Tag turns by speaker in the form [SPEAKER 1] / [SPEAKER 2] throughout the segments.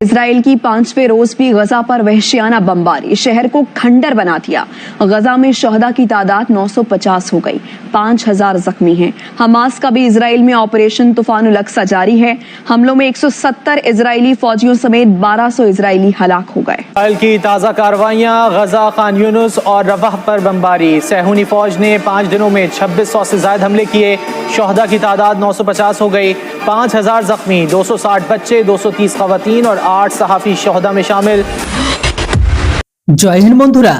[SPEAKER 1] Israel की 5वें रोज भी गजा पर वहशियाना बमबारी शहर को खंडर बना दिया। गजा में शहदा की तादाद 950 हो गई, 5000 जख्मी हैं। हमास का भी इसराइल में ऑपरेशन तूफानुल अक्सा जारी है। हमलों में 170 इजरायली फौजियों समेत 1200 इजरायली हलाक हो गए।
[SPEAKER 2] इसराइल की ताज़ा कार्रवाइयां, गजा, खान यूनुस और रफह पर बमबारी। सहूनी फौज ने 5 दिनों में 2600 से ज्यादा हमले किए। शहदा की तादाद 950 हो गई, 5000 जख्मी, 260 बच्चे, 230 खवातीन और 8 सहाफी शहदा में शामिल।
[SPEAKER 3] জয় হিন্দ বন্ধুরা,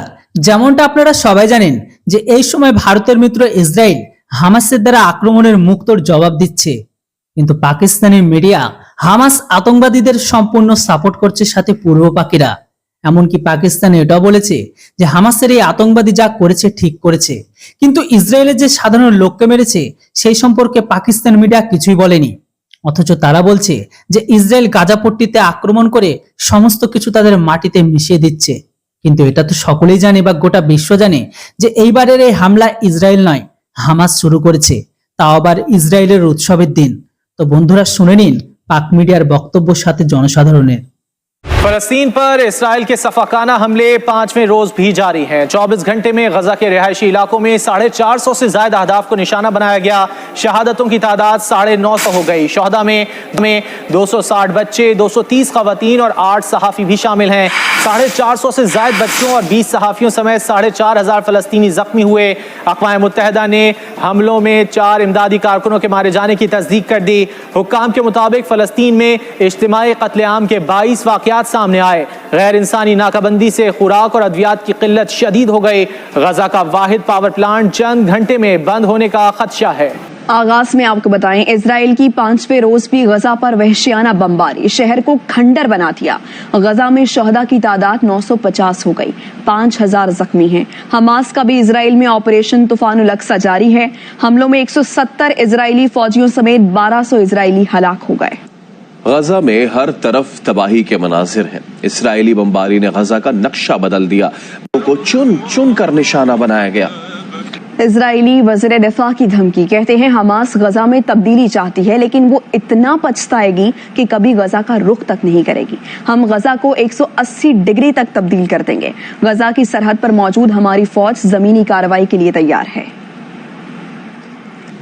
[SPEAKER 3] যেমনটা আপনারা সবাই জানেন যে এই সময় ভারতের মিত্র ইসরায়েল হামাসের দ্বারা আক্রমণের মুক্তোর জবাব দিচ্ছে, কিন্তু পাকিস্তানি মিডিয়া হামাস আতঙ্কবাদীদের সম্পূর্ণ সাপোর্ট করছে, সাথে পূর্ব পাকিরা। এমনকি পাকিস্তান এটাও বলেছে যে হামাসের এই আতঙ্কবাদী যা করেছে ঠিক করেছে, কিন্তু ইসরায়েলের যে সাধারণ লোককে মেরেছে সেই সম্পর্কে পাকিস্তান মিডিয়া কিছুই বলেনি। অথচ তারা বলছে যে ইসরায়েল গাজাপট্টিতে আক্রমণ করে সমস্ত কিছু তাদের মাটিতে মিশিয়ে দিচ্ছে। কিন্তু এটা তো সকলেই জানে বা গোটা বিশ্ব জানে যে এইবারের এই হামলা ইসরায়েল নয়, হামাস শুরু করেছে, তাও আবার ইসরায়েলের উৎসবের দিন। তো বন্ধুরা শুনে নিন পাক মিডিয়ার বক্তব্য সাথে জনসাধারণের।
[SPEAKER 2] फलस्तीन पर इसराइल के सफाकाना हमले 5वें रोज भी जारी हैं। 24 घंटे में गजा के रिहायशी इलाकों में 450 से ज्यादा अहदाफ को निशाना बनाया गया। शहादतों की तादाद 950 हो गई। शहदा में 260 बच्चे, 230 खवातीन और 8 सहाफी भी शामिल हैं। 450 से ज्यादा बच्चों और 20 सहाफियों समेत 4500 फलस्तीनी जख्मी हुए। अक़वाम मुत्तहिदा ने हमलों में 4 इमदादी कारकुनों के मारे जाने की तस्दीक कर दी। हुक्काम के मुताबिक फलस्तीन में इज्तिमाई कत्लेआम के 22 वाक़यात सामने आए। गैर इंसानी नाकाबंदी से खुराक और अद्वियात की किल्लत शदीद हो गई। गजा का वाहिद पावर प्लांट चंद घंटे में बंद होने का खदशा है।
[SPEAKER 1] आगाज में आपको बताएं, इसराइल की 5वें रोज भी गजा पर वहशियाना बमबारी शहर को खंडर बना दिया। गजा में शहदा की तादाद 950 हो गई, 5000 जख्मी हैं। हमास का भी इसराइल में ऑपरेशन तूफानुल अक्सा जारी है। हमलों में 170 इजरायली फौजियों समेत 1200 इजरायली हलाक हो गए।
[SPEAKER 4] गजा में हर तरफ तबाही के मनाजिर हैं। इसराइली बमबारी ने गजा का नक्शा बदल दिया, को चुन चुन कर निशाना बनाया गया।
[SPEAKER 1] इजरायली वज़ीर दिफा की धमकी, कहते हैं हमास गजा में तब्दीली चाहती है लेकिन वो इतना पछताएगी कि कभी गजा का रुख तक नहीं करेगी। हम गजा को 180 डिग्री तक तब्दील कर देंगे। गजा की सरहद पर मौजूद हमारी फौज जमीनी कार्रवाई के लिए तैयार है।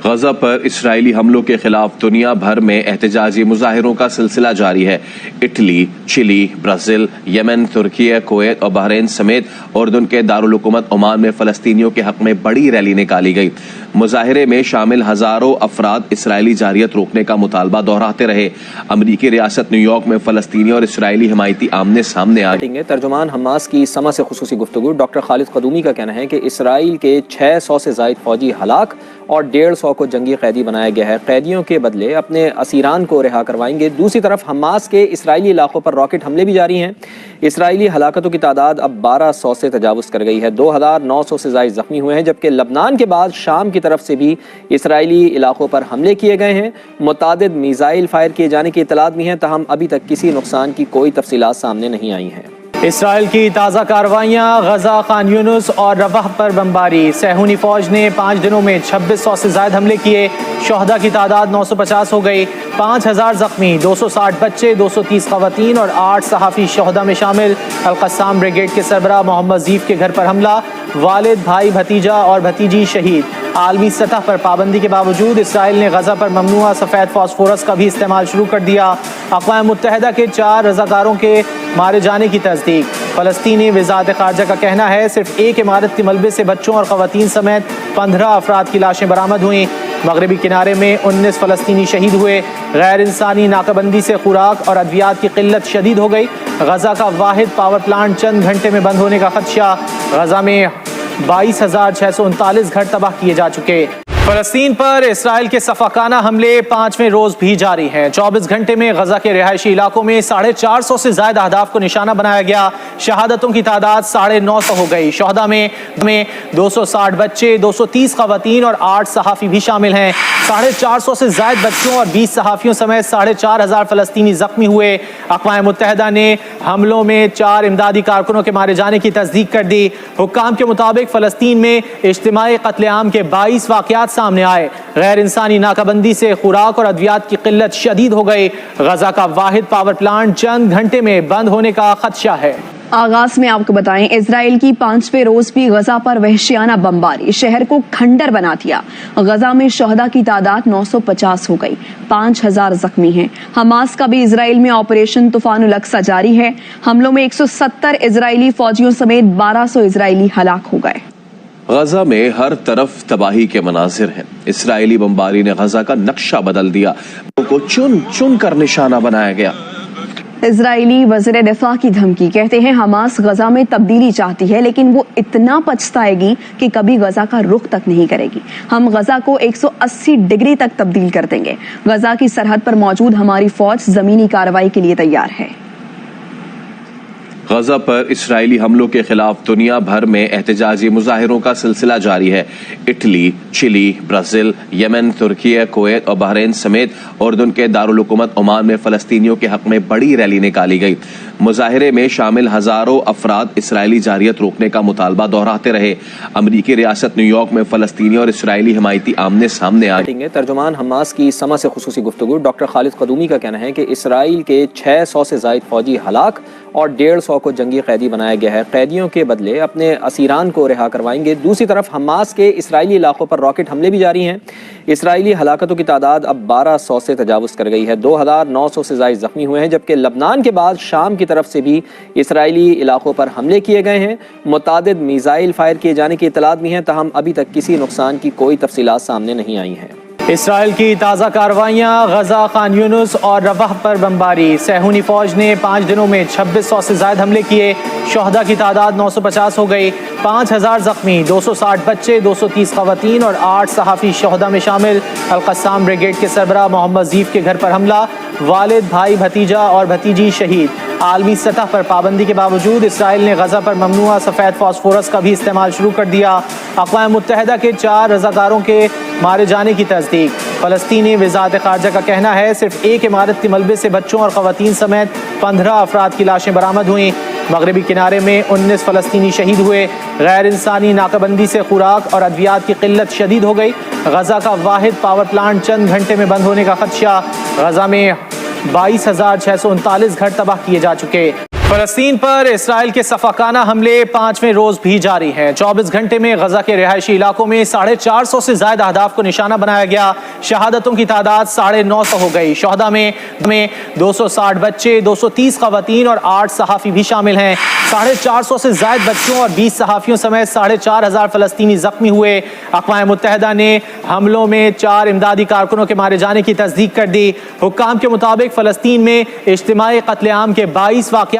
[SPEAKER 4] गजा पर इसराइली हमलों के खिलाफ दुनिया भर में एहतजाजी मुजाहिरों का सिलसिला जारी है। इटली, चिली, ब्राजील, यमन, तुर्की, कुवैत और बहरीन समेत उर्दन के दारुल हुकूमत ओमान में फलस्तीनियों के हक में बड़ी रैली निकाली गई। मुजाहिरे में शामिल हजारों अफराद इसराइली जारियत रोकने का मुतालबा दोहराते रहे। अमरीकी रियासत न्यूयॉर्क में फलस्तीनी और इसराइली हमायती आमने सामने आए।
[SPEAKER 5] तर्जुमान हमास की समा से खुसूसी गुफ्तगू डॉक्टर खालिद कदूमी का कहना है कि इसराइल के 600 से ज़ायद फौजी हलाक और 150 को जंगी कैदी बनाया गया है। कैदियों के बदले अपने असीरान को रिहा करवाएंगे। दूसरी तरफ हमास के इसराइली इलाकों पर रॉकेट हमले भी जारी हैं। इसराइली हलाकतों की तादाद अब 1200 से तजावुज़ कर गई है। 2900 से ज़ायद ज़ख्मी हुए हैं, जबकि लबनान के बाद शाम की तरफ से भी इसराइली इलाकों पर हमले किए गए हैं। मुतादिद मिसाइल फायर किए जाने की इतलात भी हैं, ताहम अभी तक किसी नुकसान की कोई तफसीलात सामने नहीं आई हैं।
[SPEAKER 2] इसराइल की ताज़ा कार्रवाइयां, गजा, खान यूनुस और रफह पर बमबारी। सहूनी फौज ने 5 दिनों में 2600 से ज्यादा हमले किए। शहदा की तादाद 950 हो गई, 5000 जख्मी, 260 बच्चे, 230 खवातीन और 8 सहाफी शहदा में शामिल। अल-क़स्साम ब्रिगेड के सरबराह मोहम्मद ज़ीफ के घर पर हमला, वालिद, भाई, भतीजा और भतीजी शहीद। आलमी सतह पर पाबंदी के बावजूद इसराइल ने गजा पर ममनुआ सफ़ेद फास्फोरस का भी इस्तेमाल शुरू कर दिया। अक़वाम मुत्तहिदा के 4 रज़ाकारों के मारे जाने की तस्दीक। फ़लस्तीनी वज़ारत ख़ारजा का कहना है सिर्फ एक इमारत के मलबे से बच्चों और ख़वातीन समेत 15 अफराद की लाशें बरामद हुई। मगरबी किनारे में 19 फ़लस्तीनी शहीद हुए। गैर इंसानी नाकाबंदी से खुराक और अद्वियात की किल्लत शदीद हो गई। गजा का वाहिद पावर प्लांट चंद घंटे में बंद होने का खदशा। गजा में 22,639 घर तबाह किए जा चुके। फलस्तीन पर इसराइल के सफाकाना हमले 5वें रोज भी जारी हैं। 24 घंटे में गजा के रिहायशी इलाकों में 450 से ज्यादा अहदाफ को निशाना बनाया गया। शहादतों की तादाद 950 हो गई। शहदा में 260 बच्चे, 230 खवातीन और 8 सहाफी भी शामिल हैं। 450 से ज्यादा बच्चों और 20 सहाफियों समेत 4500 फलस्तीनी जख्मी हुए। अक़वाम मुत्तहिदा ने हमलों में 4 इमदादी कारकुनों के मारे जाने की तस्दीक कर दी। हुक्काम के मुताबिक फलस्तीन में इज्तिमाई कत्लेआम के 22 वाक़यात سامنے آئے. غیر انسانی ناکہ بندی سے خوراک اور ادویات کی قلت شدید ہو گئی. غزہ کا واحد پاور پلانٹ چند گھنٹے میں بند ہونے کا خدشہ ہے.
[SPEAKER 1] آغاز میں آپ کو بتائیں، اسرائیل کی 5ویں روز بھی غزہ پر وحشیانہ بمباری شہر کو کھنڈر بنا دیا. غزہ میں شہداء کی تعداد 950 ہو گئی، 5000 زخمی ہیں. حماس کا بھی اسرائیل میں آپریشن طوفان الاقصی جاری ہے. حملوں میں 170 اسرائیلی فوجیوں سمیت 1200 اسرائیلی ہلاک ہو گئے.
[SPEAKER 4] غزہ میں ہر طرف تباہی کے مناظر ہیں. اسرائیلی بمباری نے غزہ کا نقشہ بدل دیا. کو چن چن کر نشانہ بنایا گیا.
[SPEAKER 1] اسرائیلی وزیر دفاع کی دھمکی، کہتے ہیں حماس غزہ میں تبدیلی چاہتی ہے لیکن وہ اتنا پچھتائے گی کہ کبھی غزہ کا رخ تک نہیں کرے گی. ہم غزہ کو 180 ڈگری تک تبدیل کر دیں گے. غزہ کی سرحد پر موجود ہماری فوج زمینی کارروائی کے لیے تیار ہے.
[SPEAKER 4] غزہ پر اسرائیلی حملوں کے خلاف دنیا بھر میں احتجاجی مظاہروں کا سلسلہ جاری ہے. اٹلی، چلی، برازیل، یمن، ترکی، کویت اور بحرین سمیت اردن کے دارالحکومت عمان میں فلسطینیوں کے حق میں بڑی ریلی نکالی گئی. مظاہرے میں شامل ہزاروں افراد اسرائیلی جارحیت روکنے کا مطالبہ دہراتے رہے. امریکی ریاست نیو یارک میں فلسطینی اور اسرائیلی حمایتی آمنے سامنے آئے.
[SPEAKER 5] ترجمان حماس کی سما سے خصوصی گفتگو. ڈاکٹر خالد قدومی کا کہنا ہے کہ اسرائیل کے 600 سے زائد فوجی ہلاک اور 150 کو جنگی قیدی بنایا گیا ہے. قیدیوں کے بدلے اپنے اسیران کو رہا کروائیں گے. دوسری طرف حماس کے اسرائیلی علاقوں پر راکٹ حملے بھی جاری ہیں. اسرائیلی ہلاکتوں کی تعداد اب 1200 سے تجاوز کر گئی ہے. 2900 سے زائد زخمی ہوئے ہیں، جبکہ لبنان کے بعد شام کی طرف سے بھی اسرائیلی علاقوں پر حملے کیے گئے ہیں. متعدد میزائل فائر کیے جانے کی اطلاعات بھی ہیں، تاہم ابھی تک کسی نقصان کی کوئی تفصیلات سامنے نہیں آئی ہیں.
[SPEAKER 2] اسرائیل کی تازہ کارروائیاں، غزہ، خان یونس اور رفح پر بمباری. صہیونی فوج نے 5 دنوں میں 2600 سے زائد حملے کیے. شہداء کی تعداد 950 ہو گئی، 5000 زخمی، 260 بچے، 230 خواتین اور 8 صحافی شہداء میں شامل. القسام بریگیڈ کے سربراہ محمد ذیف کے گھر پر حملہ، والد، بھائی، بھتیجا اور بھتیجی شہید. عالمی سطح پر پابندی کے باوجود اسرائیل نے غزہ پر ممنوعہ سفید فاسفورس کا بھی استعمال شروع کر دیا. اقوام متحدہ کے 4 رضاکاروں کے مارے جانے کی تصدیق. فلسطینی وزارت خارجہ کا کہنا ہے صرف ایک عمارت کے ملبے سے بچوں اور خواتین سمیت 15 افراد کی لاشیں برآمد ہوئیں. مغربی کنارے میں 19 فلسطینی شہید ہوئے. غیر انسانی ناکہ بندی سے خوراک اور ادویات کی قلت شدید ہو گئی. غزہ کا واحد پاور پلانٹ چند گھنٹے میں بند ہونے کا خدشہ. غزہ میں 22,639 گھر تباہ کیے جا چکے. فلسطین پر اسرائیل کے سفاکانہ حملے 5ویں روز بھی جاری ہیں. 24 گھنٹے میں غزہ کے رہائشی علاقوں میں 450 سے زائد اہداف کو نشانہ بنایا گیا. شہادتوں کی تعداد 950 ہو گئی. شہداء میں 260 بچے، 230 خواتین اور 8 صحافی بھی شامل ہیں. 450 سے زائد بچوں اور 20 صحافیوں سمیت 4500 فلسطینی زخمی ہوئے. اقوام متحدہ نے حملوں میں 4 امدادی کارکنوں کے مارے جانے کی تصدیق کر دی. حکام کے مطابق فلسطین میں اجتماعی قتل عام کے 22 واقعات